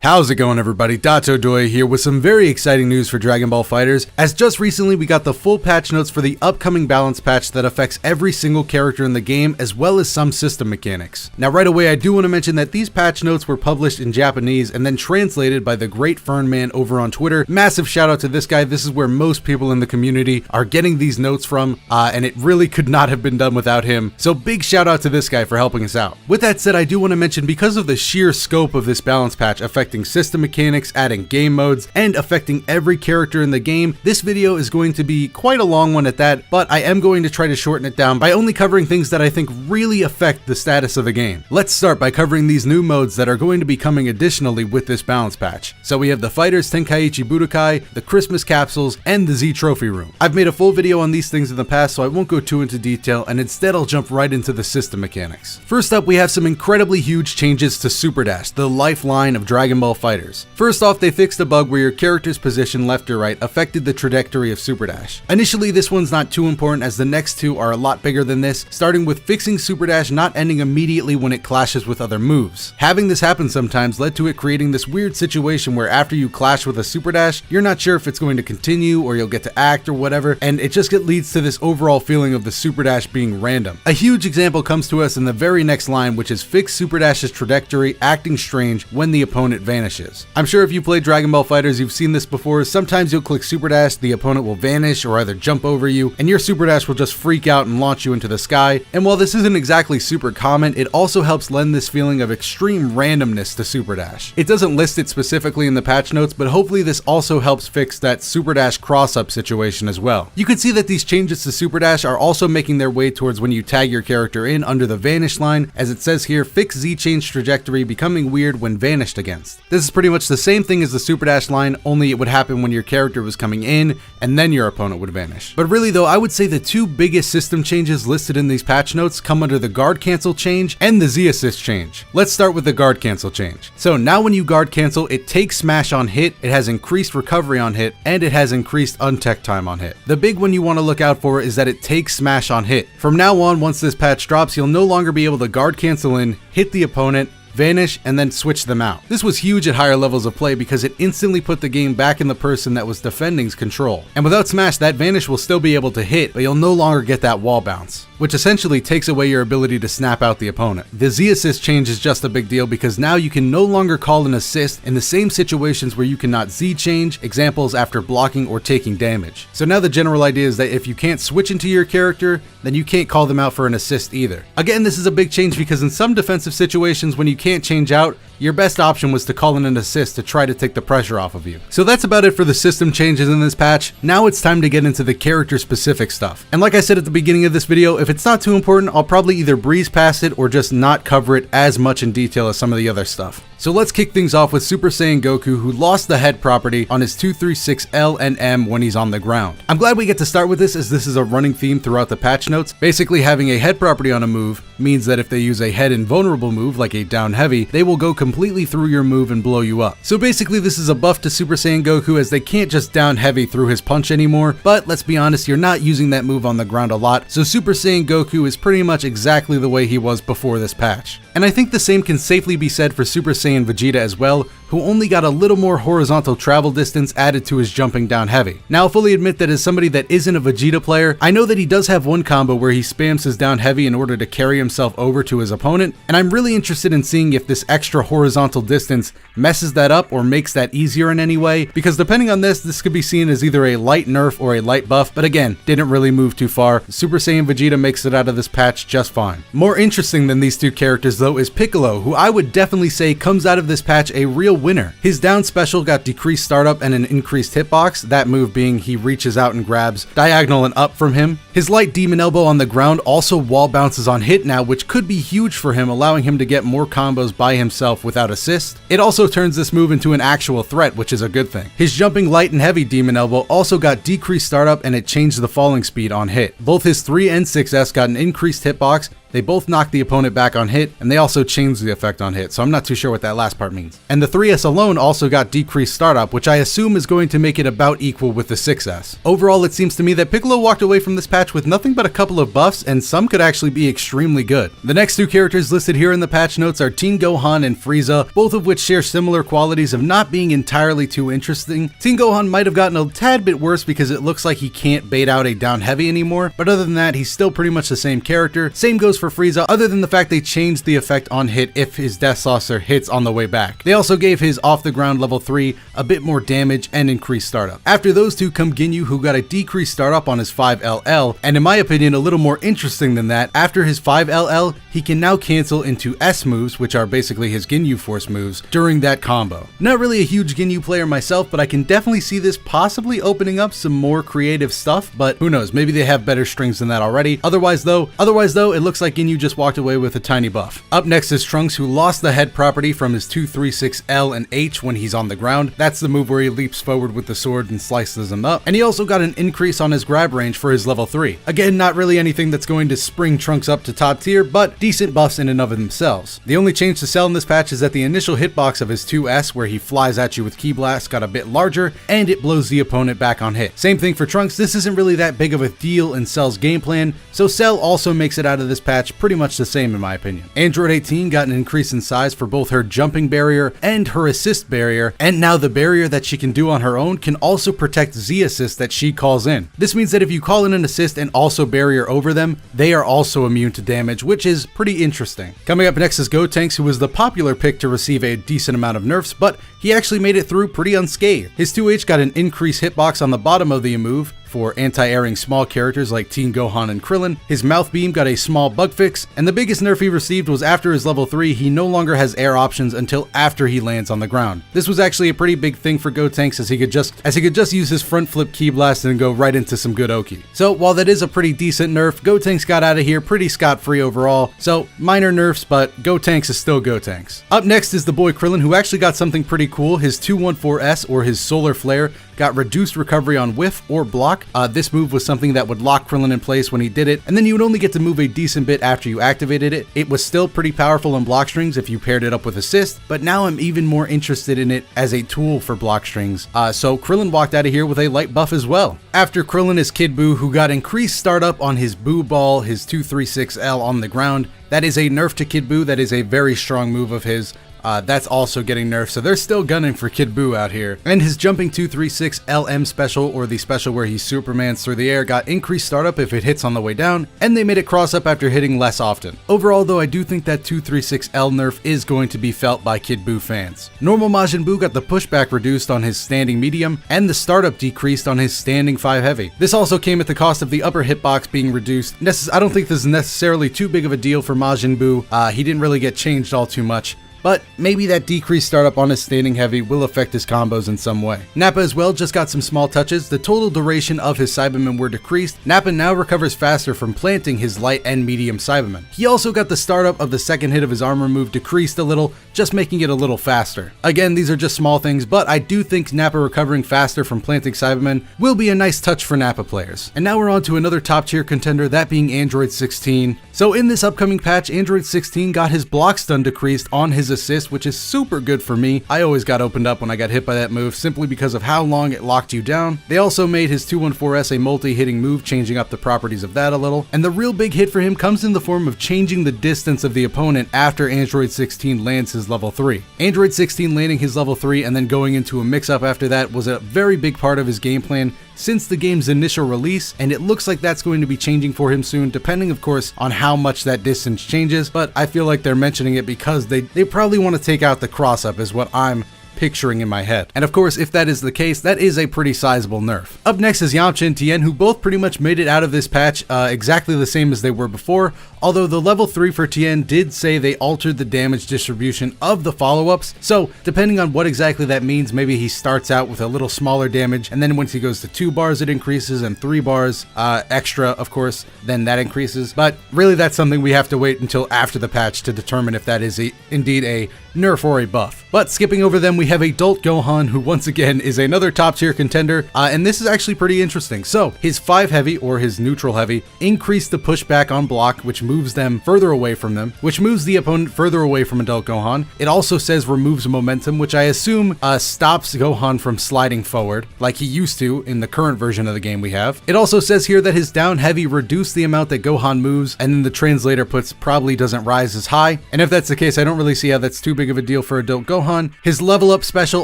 How's it going, everybody? Datodoy here with some very exciting news for Dragon Ball FighterZ, as just recently we got the full patch notes for the upcoming balance patch that affects every single character in the game as well as some system mechanics. Now right away I do want to mention that these patch notes were published in Japanese and then translated by the great Fernman over on Twitter. Massive shout out to this guy. This is where most people in the community are getting these notes from, and it really could not have been done without him. So big shout out to this guy for helping us out. With that said, I do want to mention, because of the sheer scope of this balance patch affecting system mechanics, adding game modes, and affecting every character in the game, this video is going to be quite a long one at that, but I am going to try to shorten it down by only covering things that I think really affect the status of the game. Let's start by covering these new modes that are going to be coming additionally with this balance patch. So we have the FighterZ Tenkaichi Budokai, the Christmas capsules, and the Z Trophy Room. I've made a full video on these things in the past, so I won't go too into detail, and instead I'll jump right into the system mechanics. First up, we have some incredibly huge changes to Super Dash, the lifeline of Dragon Ball FighterZ. First off, they fixed a bug where your character's position left or right affected the trajectory of Super Dash. Initially, this one's not too important as the next two are a lot bigger than this, starting with fixing Super Dash not ending immediately when it clashes with other moves. Having this happen sometimes led to it creating this weird situation where after you clash with a Super Dash, you're not sure if it's going to continue or you'll get to act or whatever, and it just leads to this overall feeling of the Super Dash being random. A huge example comes to us in the very next line, which is fix Super Dash's trajectory acting strange when the opponent vanishes. I'm sure if you played Dragon Ball FighterZ, you've seen this before. Sometimes you'll click Super Dash, the opponent will vanish or either jump over you, and your Super Dash will just freak out and launch you into the sky. And while this isn't exactly super common, it also helps lend this feeling of extreme randomness to Super Dash. It doesn't list it specifically in the patch notes, but hopefully this also helps fix that Super Dash cross-up situation as well. You can see that these changes to Super Dash are also making their way towards when you tag your character in under the vanish line, as it says here, fix Z change trajectory becoming weird when vanished against. This is pretty much the same thing as the Super Dash line, only it would happen when your character was coming in and then your opponent would vanish. But really though, I would say the two biggest system changes listed in these patch notes come under the guard cancel change and the Z assist change. Let's start with the guard cancel change. So now when you guard cancel, it takes smash on hit, it has increased recovery on hit, and it has increased untech time on hit. The big one you want to look out for is that it takes smash on hit. From now on, once this patch drops, you'll no longer be able to guard cancel in, hit the opponent, vanish, and then switch them out. This was huge at higher levels of play because it instantly put the game back in the person that was defending's control. And without smash, that vanish will still be able to hit, but you'll no longer get that wall bounce, which essentially takes away your ability to snap out the opponent. The Z assist change is just a big deal because now you can no longer call an assist in the same situations where you cannot Z change, examples after blocking or taking damage. So now the general idea is that if you can't switch into your character, then you can't call them out for an assist either. Again, this is a big change because in some defensive situations when you can't change out, your best option was to call in an assist to try to take the pressure off of you. So that's about it for the system changes in this patch. Now it's time to get into the character specific stuff. And like I said at the beginning of this video, if it's not too important, I'll probably either breeze past it or just not cover it as much in detail as some of the other stuff. So let's kick things off with Super Saiyan Goku, who lost the head property on his 236L and M when he's on the ground. I'm glad we get to start with this, as this is a running theme throughout the patch notes. Basically, having a head property on a move means that if they use a head invulnerable move like a down heavy, they will go completely through your move and blow you up. So basically this is a buff to Super Saiyan Goku, as they can't just down heavy through his punch anymore, but let's be honest, you're not using that move on the ground a lot, so Super Saiyan Goku is pretty much exactly the way he was before this patch. And I think the same can safely be said for Super Saiyan Vegeta as well, who only got a little more horizontal travel distance added to his jumping down heavy. Now I'll fully admit that as somebody that isn't a Vegeta player, I know that he does have one combo where he spams his down heavy in order to carry himself over to his opponent, and I'm really interested in seeing if this extra horizontal distance messes that up or makes that easier in any way, because depending on this could be seen as either a light nerf or a light buff, but again, didn't really move too far. Super Saiyan Vegeta makes it out of this patch just fine. More interesting than these two characters though is Piccolo, who I would definitely say comes out of this patch a real winner. His down special got decreased startup and an increased hitbox, that move being he reaches out and grabs diagonal and up from him. His light demon elbow on the ground also wall bounces on hit now, which could be huge for him, allowing him to get more combos by himself without assist. It also turns this move into an actual threat, which is a good thing. His jumping light and heavy demon elbow also got decreased startup and it changed the falling speed on hit. Both his 3 and 6S got an increased hitbox, They both knock the opponent back on hit, and they also change the effect on hit, so I'm not too sure what that last part means. And the 3S alone also got decreased startup, which I assume is going to make it about equal with the 6S. Overall, it seems to me that Piccolo walked away from this patch with nothing but a couple of buffs, and some could actually be extremely good. The next two characters listed here in the patch notes are Teen Gohan and Frieza, both of which share similar qualities of not being entirely too interesting. Teen Gohan might have gotten a tad bit worse because it looks like he can't bait out a down heavy anymore, but other than that, he's still pretty much the same character. Same goes for Frieza, other than the fact they changed the effect on hit if his Death Saucer hits on the way back. They also gave his off the ground level 3 a bit more damage and increased startup. After those two come Ginyu, who got a decreased startup on his 5LL, and in my opinion a little more interesting than that, after his 5LL, he can now cancel into S moves, which are basically his Ginyu Force moves, during that combo. Not really a huge Ginyu player myself, but I can definitely see this possibly opening up some more creative stuff, but who knows, maybe they have better strings than that already. Otherwise though, it looks like Ginyu just walked away with a tiny buff. Up next is Trunks, who lost the head property from his 236L and H when he's on the ground. That's the move where he leaps forward with the sword and slices them up. And he also got an increase on his grab range for his level 3. Again, not really anything that's going to spring Trunks up to top tier, but decent buffs in and of themselves. The only change to Cell in this patch is that the initial hitbox of his 2S, where he flies at you with Ki Blast, got a bit larger, and it blows the opponent back on hit. Same thing for Trunks. This isn't really that big of a deal in Cell's game plan, so Cell also makes it out of this patch pretty much the same in my opinion. Android 18 got an increase in size for both her jumping barrier and her assist barrier, and now the barrier that she can do on her own can also protect Z assist that she calls in. This means that if you call in an assist and also barrier over them, they are also immune to damage, which is pretty interesting. Coming up next is Gotenks, who was the popular pick to receive a decent amount of nerfs, but he actually made it through pretty unscathed. His 2H got an increased hitbox on the bottom of the move for anti-airing small characters like Teen Gohan and Krillin. His mouth beam got a small bug fix, and the biggest nerf he received was after his level 3, he no longer has air options until after he lands on the ground. This was actually a pretty big thing for Gotenks, as he could just use his front flip Ki Blast and go right into some good Oki. So while that is a pretty decent nerf, Gotenks got out of here pretty scot-free overall. So minor nerfs, but Gotenks is still Gotenks. Up next is the boy Krillin, who actually got something pretty cool. His 214S, or his Solar Flare, got reduced recovery on whiff or block. This move was something that would lock Krillin in place when he did it, and then you would only get to move a decent bit after you activated it. It was still pretty powerful in block strings if you paired it up with assist, but now I'm even more interested in it as a tool for block strings. So Krillin walked out of here with a light buff as well. After Krillin is Kid Buu, who got increased startup on his Buu Ball, his 236L on the ground. That is a nerf to Kid Buu. That is a very strong move of his. That's also getting nerfed, so they're still gunning for Kid Buu out here. And his jumping 236 LM special, or the special where he Supermans through the air, got increased startup if it hits on the way down, and they made it cross up after hitting less often. Overall though, I do think that 236L nerf is going to be felt by Kid Buu fans. Normal Majin Buu got the pushback reduced on his standing medium, and the startup decreased on his standing 5 heavy. This also came at the cost of the upper hitbox being reduced. I don't think this is necessarily too big of a deal for Majin Buu. He didn't really get changed all too much, but maybe that decreased startup on his standing heavy will affect his combos in some way. Nappa as well just got some small touches. The total duration of his Cybermen were decreased. Nappa now recovers faster from planting his light and medium Cybermen. He also got the startup of the second hit of his armor move decreased a little, just making it a little faster. Again, these are just small things, but I do think Nappa recovering faster from planting Cybermen will be a nice touch for Nappa players. And now we're on to another top tier contender, that being Android 16. So in this upcoming patch, Android 16 got his block stun decreased on his assist, which is super good for me. I always got opened up when I got hit by that move simply because of how long it locked you down. They also made his 214S a multi-hitting move, changing up the properties of that a little. And the real big hit for him comes in the form of changing the distance of the opponent after Android 16 lands his level 3. Android 16 landing his level 3 and then going into a mix-up after that was a very big part of his game plan since the game's initial release, and it looks like that's going to be changing for him soon, depending of course on how much that distance changes, but I feel like they're mentioning it because they probably want to take out the cross-up is what I'm picturing in my head. And of course, if that is the case, that is a pretty sizable nerf. Up next is Yamcha and Tien, who both pretty much made it out of this patch exactly the same as they were before, although the level 3 for Tien did say they altered the damage distribution of the follow-ups, so depending on what exactly that means, maybe he starts out with a little smaller damage, and then once he goes to 2 bars it increases, and 3 bars extra, of course, then that increases. But really that's something we have to wait until after the patch to determine if that is indeed a nerf or a buff. But skipping over them, we have Adult Gohan, who once again is another top tier contender, and this is actually pretty interesting. So his 5 heavy, or his neutral heavy, increased the pushback on block, which moves them further away from them, which moves the opponent further away from Adult Gohan. It also says removes momentum, which I assume stops Gohan from sliding forward, like he used to in the current version of the game we have. It also says here that his down heavy reduced the amount that Gohan moves, and then the translator puts probably doesn't rise as high. And if that's the case, I don't really see how that's too big of a deal for Adult Gohan. His level up special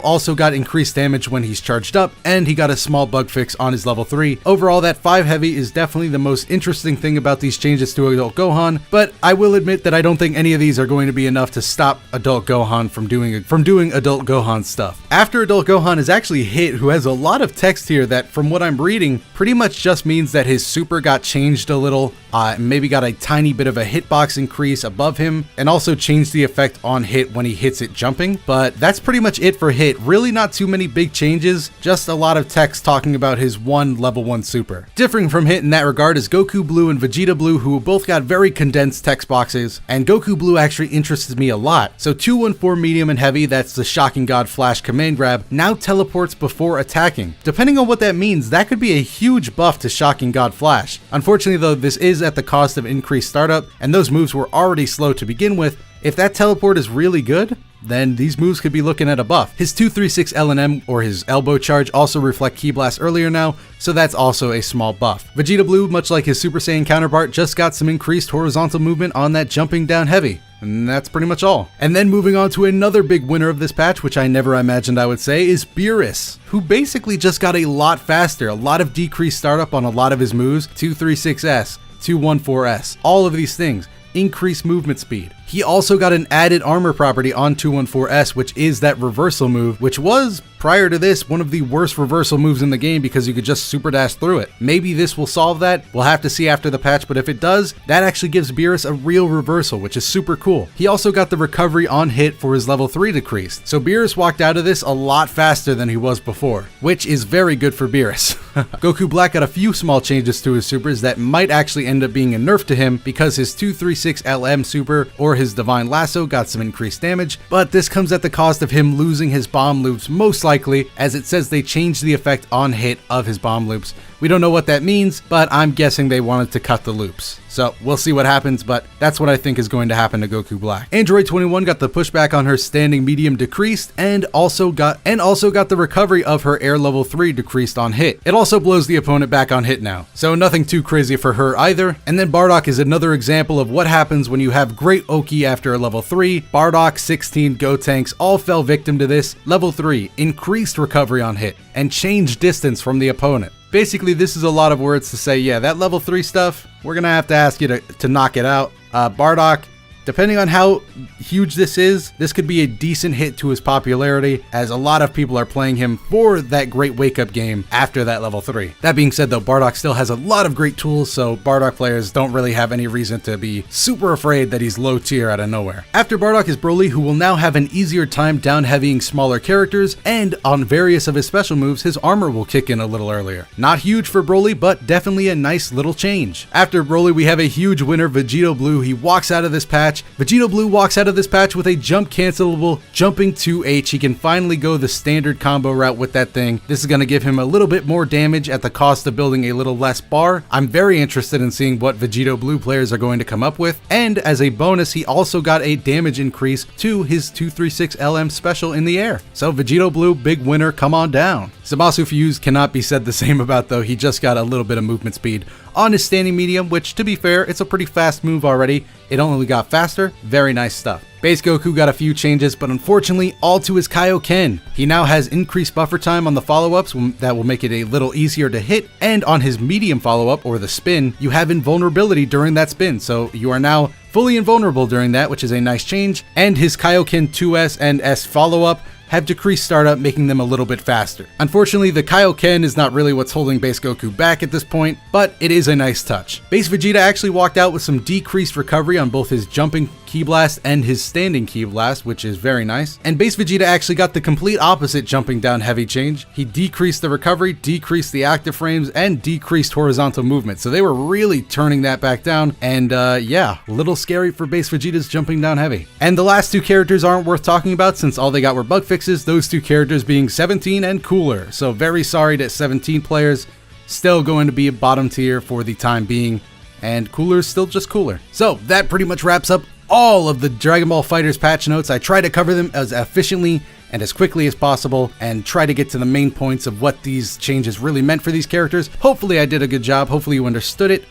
also got increased damage when he's charged up, and he got a small bug fix on his level 3. Overall, that 5 heavy is definitely the most interesting thing about these changes to Adult Gohan, but I will admit that I don't think any of these are going to be enough to stop Adult Gohan from doing Adult Gohan stuff. After Adult Gohan is actually Hit, who has a lot of text here that, from what I'm reading, pretty much just means that his super got changed a little, maybe got a tiny bit of a hitbox increase above him, and also changed the effect on Hit when he hits it jumping. But that's pretty much it for Hit. Really not too many big changes, just a lot of text talking about his one level 1 super. Differing from Hit in that regard is Goku Blue and Vegeta Blue, who both got very condensed text boxes, and Goku Blue actually interests me a lot. So 214 medium and heavy, that's the Shocking God Flash command grab, now teleports before attacking. Depending on what that means, that could be a huge buff to Shocking God Flash. Unfortunately though, this is at the cost of increased startup, and those moves were already slow to begin with. If that teleport is really good, then these moves could be looking at a buff. His 236 LNM, or his elbow charge, also reflect Ki Blast earlier now, so that's also a small buff. Vegeta Blue, much like his Super Saiyan counterpart, just got some increased horizontal movement on that jumping down heavy. And that's pretty much all. And then moving on to another big winner of this patch, which I never imagined I would say, is Beerus, who basically just got a lot faster, a lot of decreased startup on a lot of his moves, 236S, 214S, all of these things. Increased movement speed. He also got an added armor property on 214S, which is that reversal move, which was, prior to this, one of the worst reversal moves in the game because you could just super dash through it. Maybe this will solve that. We'll have to see after the patch, but if it does, that actually gives Beerus a real reversal, which is super cool. He also got the recovery on hit for his level 3 decreased, so Beerus walked out of this a lot faster than he was before, which is very good for Beerus. Goku Black got a few small changes to his supers that might actually end up being a nerf to him because his 236 LM super or his Divine Lasso got some increased damage, but this comes at the cost of him losing his bomb loops, most likely, as it says they changed the effect on hit of his bomb loops. We don't know what that means, but I'm guessing they wanted to cut the loops. So we'll see what happens, but that's what I think is going to happen to Goku Black. Android 21 got the pushback on her standing medium decreased, and also got the recovery of her air level 3 decreased on hit. It also blows the opponent back on hit now, so nothing too crazy for her either. And then Bardock is another example of what happens when you have great Oki after a level 3. Bardock, 16, Gotenks all fell victim to this. Level 3, increased recovery on hit, and changed distance from the opponent. Basically, this is a lot of words to say, yeah, that level 3 stuff, we're gonna have to ask you to knock it out. Bardock, depending on how huge this is, this could be a decent hit to his popularity, as a lot of people are playing him for that great wake-up game after that level 3. That being said though, Bardock still has a lot of great tools, so Bardock players don't really have any reason to be super afraid that he's low tier out of nowhere. After Bardock is Broly, who will now have an easier time down-heavying smaller characters, and on various of his special moves, his armor will kick in a little earlier. Not huge for Broly, but definitely a nice little change. After Broly, we have a huge winner, Vegeta Blue. He walks out of this patch. Vegeta Blue walks out of this patch with a jump cancelable jumping 2H. He can finally go the standard combo route with that thing. This is going to give him a little bit more damage at the cost of building a little less bar. I'm very interested in seeing what Vegeta Blue players are going to come up with. And as a bonus, he also got a damage increase to his 236 LM special in the air. So Vegeta Blue, big winner, come on down. Zamasu Fuse cannot be said the same about though. He just got a little bit of movement speed on his standing medium, which to be fair, it's a pretty fast move already. It only got faster. Very nice stuff. Base Goku got a few changes, but unfortunately all to his Kaioken. He now has increased buffer time on the follow-ups that will make it a little easier to hit, and on his medium follow-up, or the spin, you have invulnerability during that spin, so you are now fully invulnerable during that, which is a nice change. And his Kaioken 2S and S follow-up have decreased startup, making them a little bit faster. Unfortunately, the Kaioken is not really what's holding Base Goku back at this point, but it is a nice touch. Base Vegeta actually walked out with some decreased recovery on both his jumping Ki Blast and his standing Ki Blast, which is very nice. And base Vegeta actually got the complete opposite jumping down heavy change. He decreased the recovery, decreased the active frames, and decreased horizontal movement. So they were really turning that back down. And yeah, a little scary for base Vegeta's jumping down heavy. And the last two characters aren't worth talking about since all they got were bug fixes, those two characters being 17 and Cooler. So very sorry to 17 players, still going to be a bottom tier for the time being, and Cooler is still just Cooler. So that pretty much wraps up all of the Dragon Ball FighterZ patch notes. I try to cover them as efficiently and as quickly as possible and try to get to the main points of what these changes really meant for these characters. Hopefully I did a good job. Hopefully you understood it.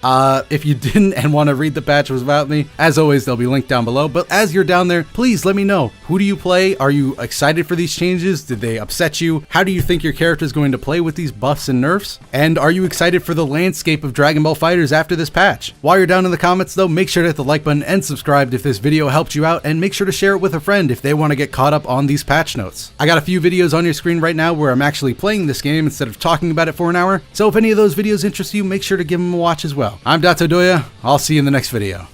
If you didn't and want to read the patch without me, as always, they'll be linked down below. But as you're down there, please let me know. Who do you play? Are you excited for these changes? Did they upset you? How do you think your character is going to play with these buffs and nerfs? And are you excited for the landscape of Dragon Ball FighterZ after this patch? While you're down in the comments though, make sure to hit the like button and subscribe if this video helped you out, and make sure to share it with a friend if they want to get caught up on these patch notes. I got a few videos on your screen right now where I'm actually playing this game instead of talking about it for an hour, so if any of those videos interest you, make sure to give them a watch as well. I'm Doya. I'll see you in the next video.